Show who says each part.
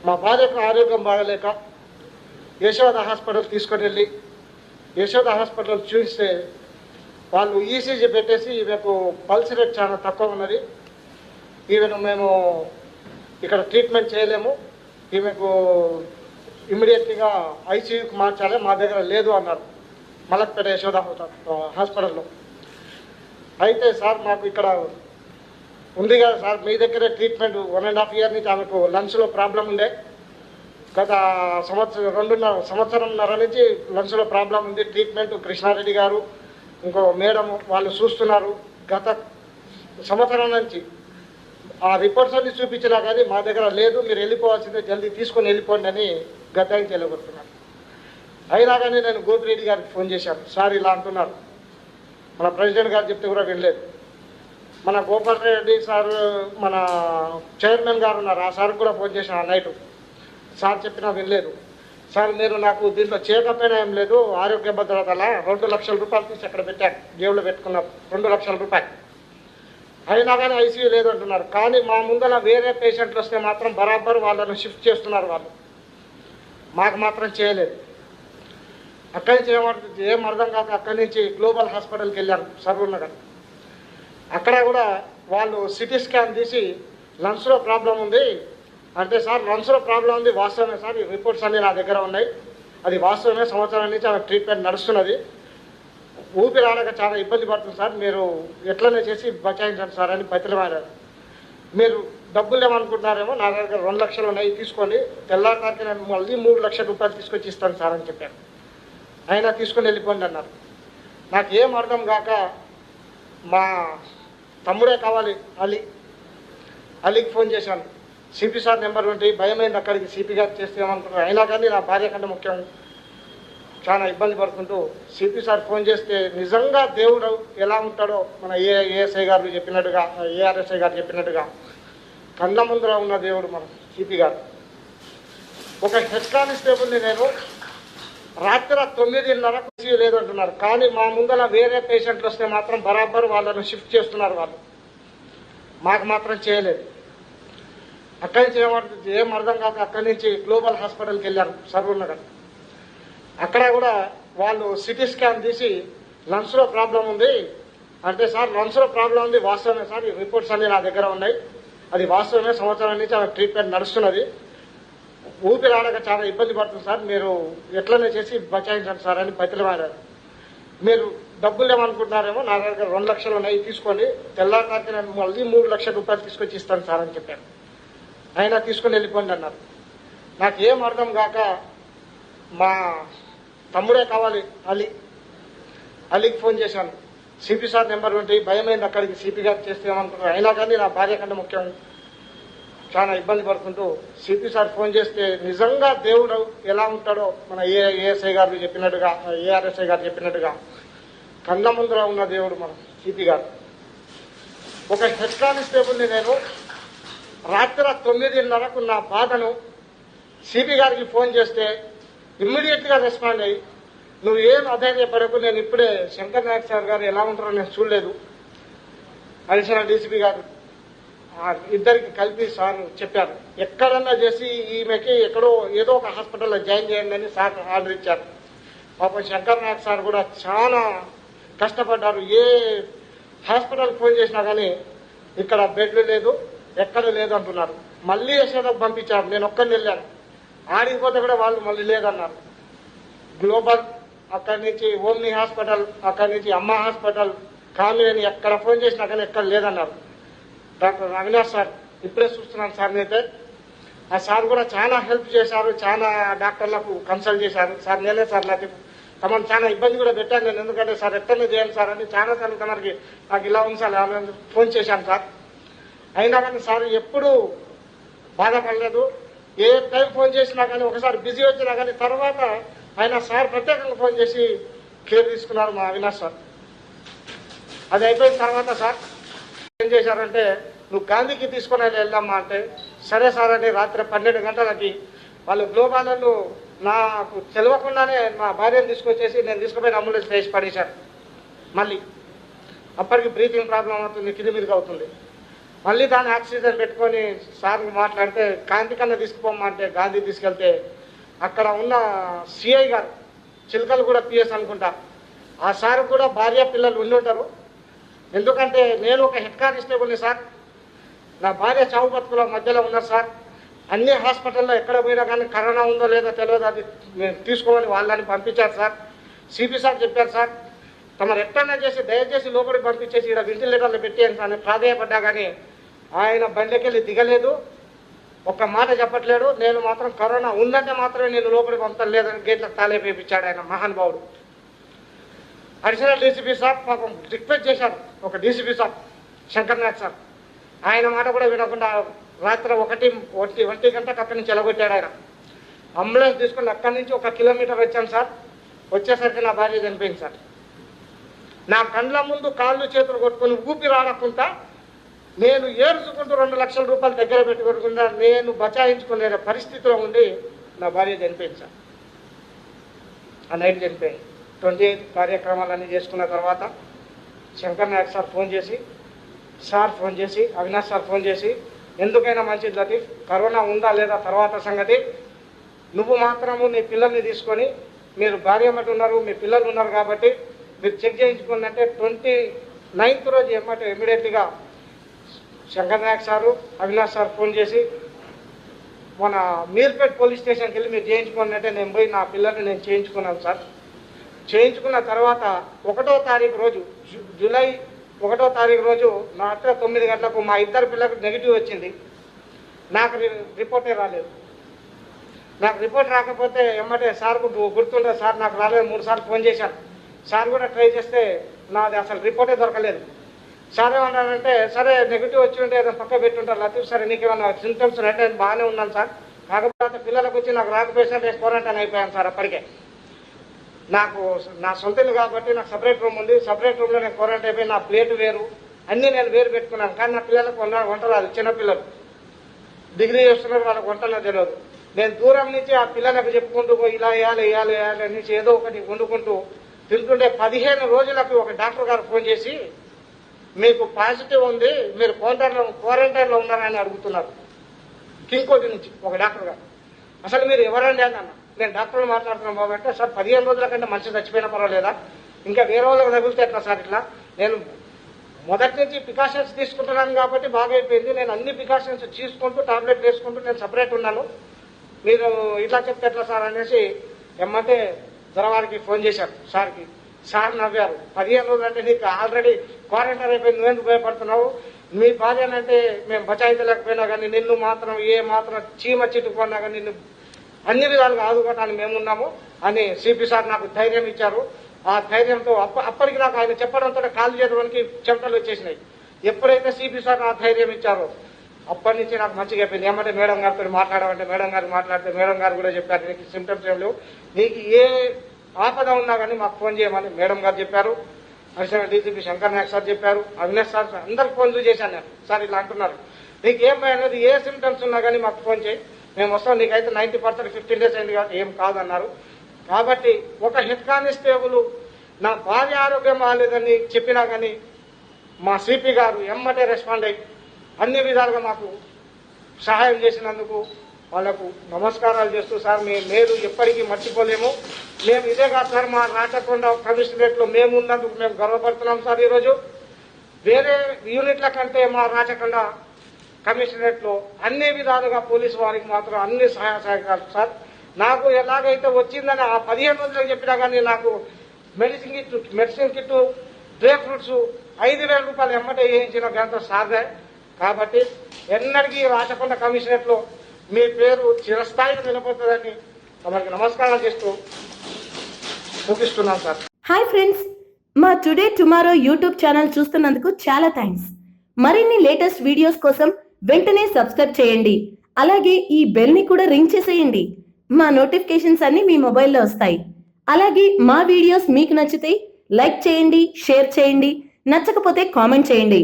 Speaker 1: మా భార్యకు ఆరోగ్యం బాగలేక యశోద హాస్పిటల్ తీసుకొని వెళ్ళి యశోద హాస్పిటల్ చూస్తే వాళ్ళు ఈసీజీ పెట్టేసి ఈమెకు పల్స్ రేట్ చాలా తక్కువ ఉన్నది, ఈమెను మేము ఇక్కడ ట్రీట్మెంట్ చేయలేము, ఈమెకు ఇమ్మీడియట్గా ఐసీయూకి మార్చాలి, మా దగ్గర లేదు అన్నారు మలక్పేట యశోద హాస్పిటల్లో. అయితే సార్ మాకు ఇక్కడ ఉంది కదా సార్, మీ దగ్గరే ట్రీట్మెంట్ 1.5 years నుంచి ఆమెకు లంగ్స్లో ప్రాబ్లం ఉండే, గత సంవత్సరంన్నర నుంచి లంగ్స్లో ప్రాబ్లం ఉంది. ట్రీట్మెంట్ కృష్ణారెడ్డి గారు ఇంకో మేడం వాళ్ళు చూస్తున్నారు. గత సంవత్సరం నుంచి ఆ రిపోర్ట్స్ అన్ని చూపించినా కానీ మా దగ్గర లేదు, మీరు వెళ్ళిపోవాల్సిందే, జల్దీ తీసుకొని వెళ్ళిపోండి అని గతాయి తెలియబడుతున్నారు. అయినా కానీ నేను గోపిరెడ్డి గారికి ఫోన్ చేశాను, సార్ ఇలా అంటున్నారు. మన ప్రెసిడెంట్ గారు చెప్తే కూడా వినలేదు. మన గోపాల్ రెడ్డి సార్ మన చైర్మన్ గారు ఉన్నారు, ఆ సార్కి కూడా ఫోన్ చేశాను ఆ నైటు. సార్ చెప్పినా వినలేదు. సార్ మీరు నాకు దీంట్లో చేయకపోయినా ఏం లేదు, ఆరోగ్య భద్రతలా 2 లక్షల రూపాయలు తీసి అక్కడ పెట్టాను, జేబులో పెట్టుకున్న 2 లక్షల రూపాయలు. అయినా కానీ ఐసీయూ లేదంటున్నారు. కానీ మా ముందర వేరే పేషెంట్లు వస్తే మాత్రం బరాబర్ వాళ్ళను షిఫ్ట్ చేస్తున్నారు, వాళ్ళు మాకు మాత్రం చేయలేదు. అక్కడి నుంచి ఏం అర్థం కాక అక్కడి నుంచి గ్లోబల్ హాస్పిటల్కి వెళ్ళాను సరూర్ నగర్. అక్కడ కూడా వాళ్ళు సిటీ స్కాన్ తీసి లంగ్స్లో ప్రాబ్లం ఉంది అంటే, సార్ లంగ్స్లో ప్రాబ్లం ఉంది వాస్తవమే సార్, ఈ రిపోర్ట్స్ అన్నీ నా దగ్గర ఉన్నాయి, అది వాస్తవమే, సంవత్సరం నుంచి ఆమె ట్రీట్మెంట్ నడుస్తున్నది, ఊపిరాడక చాలా ఇబ్బంది పడుతుంది సార్, మీరు ఎట్లనే చేసి బచాయించండి సార్ అని బతిలమాడారు. మీరు డబ్బులు ఏమనుకుంటున్నారేమో, నా దగ్గర 2 లక్షలు ఉన్నాయి, తీసుకోండి, తెల్లారికి నేను మళ్ళీ 3 లక్షల రూపాయలు తీసుకొచ్చి ఇస్తాను సార్ అని చెప్పాను. అయినా తీసుకొని వెళ్ళిపోండి అన్నారు. నాకు ఏం అర్థం కాక మా తమ్ముడే కావాలి అలీకి ఫోన్ చేశాను. సిపి సార్ నెంబర్ ఉంటే భయమైంది, అక్కడికి సిపి గారు చేస్తే ఏమనుకుంటున్నారు. అయినా కానీ నా భార్య కంటే ముఖ్యం, చాలా ఇబ్బంది పడుతుంటూ సిపి సార్ ఫోన్ చేస్తే నిజంగా దేవుడు ఎలా ఉంటాడో మన ఏఎస్ఐ గారు చెప్పినట్టుగా, ఏఆర్ఎస్ఐ గారు చెప్పినట్టుగా కళ్ళ ముందర ఉన్న దేవుడు మన సిపి గారు. ఒక హెడ్ కానిస్టేబుల్ని నేను రాత్రి 9:30 లేదంటున్నారు. కానీ మా ముందర వేరే పేషెంట్లు వస్తే మాత్రం బరాబర్ వాళ్ళను షిఫ్ట్ చేస్తున్నారు, వాళ్ళు మాకు మాత్రం చేయలేదు. అక్కడి నుంచి ఏం అర్థం కాక అక్కడి నుంచి గ్లోబల్ హాస్పిటల్కి వెళ్ళాను సరూర్ నగర్. అక్కడ కూడా వాళ్ళు సిటీ స్కాన్ తీసి లంగ్స్లో ప్రాబ్లం ఉంది అంటే, సార్ లంగ్స్లో ప్రాబ్లం ఉంది వాస్తవమే సార్, ఈ రిపోర్ట్స్ అన్నీ నా దగ్గర ఉన్నాయి, అది వాస్తవమే, సంవత్సరం నుంచి ఆమె ట్రీట్మెంట్ నడుస్తున్నది, ఊపిరాడక చాలా ఇబ్బంది పడుతుంది సార్, మీరు ఎట్లనే చేసి బచాయించండి సార్ అని బతిలమాడారు. మీరు డబ్బులు ఏమనుకుంటున్నారేమో, నా దగ్గర 2 లక్షలు ఉన్నాయి, తీసుకోండి, తెల్లారికి నేను మళ్ళీ 3 లక్షల రూపాయలు తీసుకొచ్చి ఇస్తాను సార్ అని చెప్పాను. అయినా తీసుకొని వెళ్ళిపోండి అన్నారు. నాకు ఏం అర్థం కాక మా తమ్ముడే కావాలి అలీకి ఫోన్ చేశాను. సిపి సార్ నెంబర్ ఉంటే భయమైంది, అక్కడికి సిపి గారు చేస్తే ఏమనుకుంటున్నారు. అయినా కానీ నా భార్య కంటే ముఖ్యం, చాలా ఇబ్బంది పడుతుంటూ సిపి సార్ ఫోన్ చేస్తే నిజంగా దేవుడు ఎలా ఉంటాడో మన ఏఎస్ఐ గారు చెప్పినట్టుగా, ఏఆర్ఎస్ఐ గారు చెప్పినట్టుగా కళ్ళ ముందర ఉన్న దేవుడు మన సిపి గారు. ఒక హెడ్ కానిస్టేబుల్ని నేను రాత్రి 9:30 నా బాధను సిపి గారికి ఫోన్ చేస్తే ఇమ్మీడియట్గా రెస్పాండ్ అయ్యి, నువ్వు ఏం అధైర్యపడకు, నేను ఇప్పుడే శంకర్ నాయక్ సార్ గారు ఎలా ఉంటారో నేను చూడలేదు, అడిషనల్ డీసీపీ గారు ఇద్దరికి కలిపి సార్ చెప్పారు, ఎక్కడన్నా చేసి ఈమెకి ఎక్కడో ఏదో ఒక హాస్పిటల్లో జాయిన్ చేయండి అని సార్ ఆర్డర్ ఇచ్చారు. పాపం శంకర్ నాయక్ సార్ కూడా చాలా కష్టపడ్డారు. ఏ హాస్పిటల్కి ఫోన్ చేసినా కానీ ఇక్కడ బెడ్లు లేదు, ఎక్కడ లేదు అంటున్నారు. మళ్ళీ యశోదకు పంపించారు, నేను ఒక్కరిని వెళ్ళాను, ఆడిపోతే కూడా వాళ్ళు మళ్ళీ లేదన్నారు. గ్లోబల్, అక్కడి నుంచి ఓమ్ని హాస్పిటల్, అక్కడి నుంచి అమ్మ హాస్పిటల్, కామినేని, ఎక్కడ ఫోన్ చేసినా కానీ ఎక్కడ లేదన్నారు. డాక్టర్ అవినాష్ సార్ ఇప్పుడే చూస్తున్నాను సార్, అయితే ఆ సార్ కూడా చాలా హెల్ప్ చేశారు, చాలా డాక్టర్లకు కన్సల్ట్ చేశారు. సార్ నేనే సార్ నాకు తమను చాలా ఇబ్బంది కూడా పెట్టాను నేను, ఎందుకంటే సార్ ఎట్లనే చేయాలి సార్ అని చాలా సార్లు తమరికి నాకు ఇలా ఉంది సార్ ఫోన్ చేశాను సార్. అయినా కానీ సార్ ఎప్పుడూ బాధపడలేదు, ఏ టైం ఫోన్ చేసినా కానీ ఒకసారి బిజీ వచ్చినా కానీ తర్వాత ఆయన సార్ ప్రత్యేకంగా ఫోన్ చేసి కేర్ తీసుకున్నారు మా అవినాష్ సార్. అది అయిపోయిన తర్వాత సార్ ఏం చేశారంటే, నువ్వు గాంధీకి తీసుకుని వెళ్దామా అంటే, సరే సార్ అని రాత్రి 12 గంటలకి వాళ్ళు గ్లోబాలను నాకు తెలియకుండానే మా భార్యను తీసుకొచ్చేసి నేను తీసుకుపోయిన అంబులెన్స్ వేసి పడేశారు. మళ్ళీ అప్పటికి బ్రీతింగ్ ప్రాబ్లం అవుతుంది, కింది మీదకి అవుతుంది. మళ్ళీ దాన్ని ఆక్సిజన్ పెట్టుకొని సార్కి మాట్లాడితే కాంతి కన్నా తీసుకుపోమంటే గాంధీ తీసుకెళ్తే అక్కడ ఉన్న సిఐ గారు చిలకలు కూడా పిఎస్ అనుకుంటా, ఆ సార్ కూడా భార్య పిల్లలు ఉండి ఉంటారు. ఎందుకంటే నేను ఒక హెడ్ కానిస్టేబుల్ని సార్, నా భార్య చావు బతుకుల మధ్యలో ఉన్నారు సార్. అన్ని హాస్పిటల్లో ఎక్కడ పోయినా కానీ కరోనా ఉందో లేదో తెలియదు, అది తీసుకోమని వాళ్ళని పంపించారు సార్. సిపి సార్ చెప్పారు సార్, తమరు ఎట్టన్నా చేసి దయచేసి లోపలికి పంపించేసి ఇక్కడ వెంటిలేటర్లు పెట్టేయండి సార్ అని ప్రాధేయపడ్డా కానీ ఆయన బండికెళ్ళి దిగలేదు, ఒక్క మాట చెప్పట్లేడు. నేను మాత్రం కరోనా ఉందంటే మాత్రమే నేను లోపలికి పంపలేదని గేట్లకు తాళేపించాడు ఆయన మహానుభావుడు. అడిషనల్ డీసీపీ సార్ పాపం రిక్వెస్ట్ చేశారు, ఒక DCP sir Shankar Nayak sir, ఆయన మాట కూడా వినకుండా రాత్రి ఒంటి గంటకు అక్కడి నుంచి ఎలగొట్టాడు ఆయన. అంబులెన్స్ తీసుకుని అక్కడి నుంచి 1 కిలోమీటర్ వచ్చాను సార్. వచ్చేసరికి నా భార్య చనిపోయింది సార్. నా కండ్ల ముందు కాళ్ళు చేతులు కొట్టుకుని ఊపిరి ఆడకుండా నేను ఏడ్చుకుంటూ 2 లక్షల రూపాయలు దగ్గర పెట్టుకోకుండా నేను బచాయించుకునే పరిస్థితిలో ఉండి నా భార్య చనిపోయింది సార్. ఆ నైట్ చనిపోయింది. 28 కార్యక్రమాలన్నీ చేసుకున్న తర్వాత శంకర్ నాయక్ సార్ ఫోన్ చేసి అవినాష్ సార్ ఫోన్ చేసి, ఎందుకైనా మంచిది లతీఫ్, కరోనా ఉందా లేదా తర్వాత సంగతి, నువ్వు మాత్రము నీ పిల్లల్ని తీసుకొని, మీరు భార్య మటు ఉన్నారు, మీ పిల్లలు ఉన్నారు కాబట్టి మీరు చెక్ చేయించుకుందంటే 29th రోజు ఇమ్మీడియట్గా Shankar Nayak sir Avinash sir phone చేసి మన మీర్పేట్ పోలీస్ స్టేషన్కి వెళ్ళి మీరు చేయించుకున్నట్టే నేను పోయి నా పిల్లల్ని నేను చేయించుకున్నాను సార్. చేయించుకున్న తర్వాత 1వ తారీఖు రోజు జూలై 1వ తారీఖు రోజు రాత్రి 9 గంటలకు మా 2 పిల్లలకు నెగిటివ్ వచ్చింది. నాకు రిపోర్టే రాలేదు. నాకు రిపోర్ట్ రాకపోతే ఎమ్మటే సార్కు గుర్తుండే సార్ నాకు రాలేదు, 3 సార్లు ఫోన్ చేశాను. సార్ కూడా ట్రై చేస్తే నాది అసలు రిపోర్టే దొరకలేదు. సార్ ఏమన్నారంటే, సరే నెగిటివ్ వచ్చి ఉంటే ఏదో పక్క పెట్టుంటారు లతీఫ్ సార్, నీకేమన్నా సింటమ్స్ అంటే బాగానే ఉన్నాను సార్, కాకపోతే పిల్లలకు వచ్చి నాకు రాకపోయినా నేను క్వారంటైన్ అయిపోయాను సార్. అప్పటికే నాకు నా సొంత ఇల్లు కాబట్టి నాకు సపరేట్ రూమ్ ఉంది, సపరేట్ రూమ్లో నేను క్వారంటైన్ అయిపోయి నా ప్లేట్ వేరు అన్నీ నేను వేరు పెట్టుకున్నాను. కానీ నా పిల్లలకు వంట రాదు, చిన్నపిల్లలు డిగ్రీ చేస్తున్నారు, వాళ్ళకి వంటలో తెలియదు. నేను దూరం నుంచి ఆ పిల్లలకు చెప్పుకుంటూ పోయి ఇలా వేయాలి అనేసి ఏదో ఒకటి వండుకుంటూ తింటుంటే 15 రోజులకు ఒక డాక్టర్ గారు ఫోన్ చేసి, మీకు పాజిటివ్ ఉంది, మీరు క్వారంటైన్లో ఉన్నారని అడుగుతున్నారు. కింగ్కోటి నుంచి ఒక డాక్టర్ గారు. అసలు మీరు ఎవరండి అని అన్న. నేను డాక్టర్లు మాట్లాడుతున్నాను బాబు అంటే, సార్ 15 రోజుల కంటే మనిషి చచ్చిపోయినా పర్వాలేదా, ఇంకా వేరే వాళ్ళకి తగిలితే ఎట్లా సార్ ఇట్లా, నేను మొదటి నుంచి ప్రికాషన్స్ తీసుకుంటున్నాను కాబట్టి బాగా అయిపోయింది, నేను అన్ని ప్రికాషన్స్ తీసుకుంటూ టాబ్లెట్ వేసుకుంటూ నేను సపరేట్ ఉన్నాను, మీరు ఇట్లా చెప్తే ఎట్లా సార్ అనేసి ఎమ్మంటే దొరవారికి ఫోన్ చేశారు సార్కి. సార్ నవ్వారు. 15 రోజులు అంటే నీకు ఆల్రెడీ క్వారంటైన్ అయిపోయింది, నువ్వెందుకు భయపడుతున్నావు, మీ భార్యనంటే మేము బచాయించలేకపోయినా కానీ నిన్ను మాత్రం చీమ చిట్టుకున్నా కానీ నిన్ను అన్ని విధాలుగా ఆదుకోవడానికి మేమున్నాము అని సిపి సార్ నాకు ధైర్యం ఇచ్చారు. ఆ ధైర్యంతో అప్పటికి నాకు ఆయన చెప్పడంతో కాలు చేయడానికి చెమటలు వచ్చేసినాయి. ఎప్పుడైతే సిపి సార్ నాకు ధైర్యం ఇచ్చారో అప్పటి నుంచి నాకు మంచిగా అయిపోయింది. ఏమంటే మేడం గారితో మాట్లాడమంటే మేడం గారు మాట్లాడితే మేడం గారు కూడా చెప్పారు, నీకు సిమ్టమ్స్ ఏం లేవు, నీకు ఏ ఆపద ఉన్నా కానీ మాకు ఫోన్ చేయమని మేడం గారు చెప్పారు. Additional DCP Shankar Nayak sir చెప్పారు, అవినాష్ సార్, అందరికి ఫోన్ చేశాను నేను. సార్ ఇలా అంటున్నారు, నీకు ఏం అనేది ఏ సిమ్టమ్స్ ఉన్నా కానీ మాకు ఫోన్ చేయి, మేము వస్తాం, నీకైతే 90% 15 days అయింది కాబట్టి ఏం కాదన్నారు. కాబట్టి ఒక హెడ్ కానిస్టేబుల్ నా భార్య ఆరోగ్యం బాగాలేదని చెప్పినా కానీ మా సిపి గారు ఎమ్మటే రెస్పాండ్ అయ్యి అన్ని విధాలుగా మాకు సహాయం చేసినందుకు వాళ్లకు నమస్కారాలు చేస్తూ, సార్ మీరు ఎప్పటికీ మర్చిపోలేము, మేము ఇదే కాదు సార్, మా రాచకొండ కమిషనరేట్లో మేము ఉన్నందుకు మేము గర్వపడుతున్నాం సార్. ఈరోజు వేరే యూనిట్ల కంటే మా రాచకొండ కమిషనరేట్లో అన్ని విధాలుగా పోలీసు వారికి మాత్రం అన్ని సహాయ సహకారాలు సార్. నాకు ఎలాగైతే వచ్చిందని ఆ 15 రోజులకు చెప్పినా కానీ నాకు మెడిసిన్ కిట్టు డ్రై ఫ్రూట్స్ 5,000 రూపాయలు ఎమ్మటే వేయించిన ఘనత సార్దే. కాబట్టి ఎన్నటికీ రాచకొండ కమిషనరేట్లో మీ పేరు చిరస్థాయిగా నిలబడుతుందని తమకి నమస్కారం చేస్తూ ముగిస్తున్నాం సార్.
Speaker 2: హాయ్ ఫ్రెండ్స్, మా టుడే టుమారో యూట్యూబ్ ఛానల్ చూస్తున్నందుకు చాలా థ్యాంక్స్. మరిన్ని లేటెస్ట్ వీడియోస్ కోసం వెంటనే సబ్స్క్రైబ్ చేయండి. అలాగే ఈ బెల్ ని కూడా రింగ్ చేసేయండి. మా నోటిఫికేషన్స్ అన్ని మీ మొబైల్లో వస్తాయి. అలాగే మా వీడియోస్ మీకు నచ్చితే లైక్ చేయండి, షేర్ చేయండి, నచ్చకపోతే కామెంట్ చేయండి.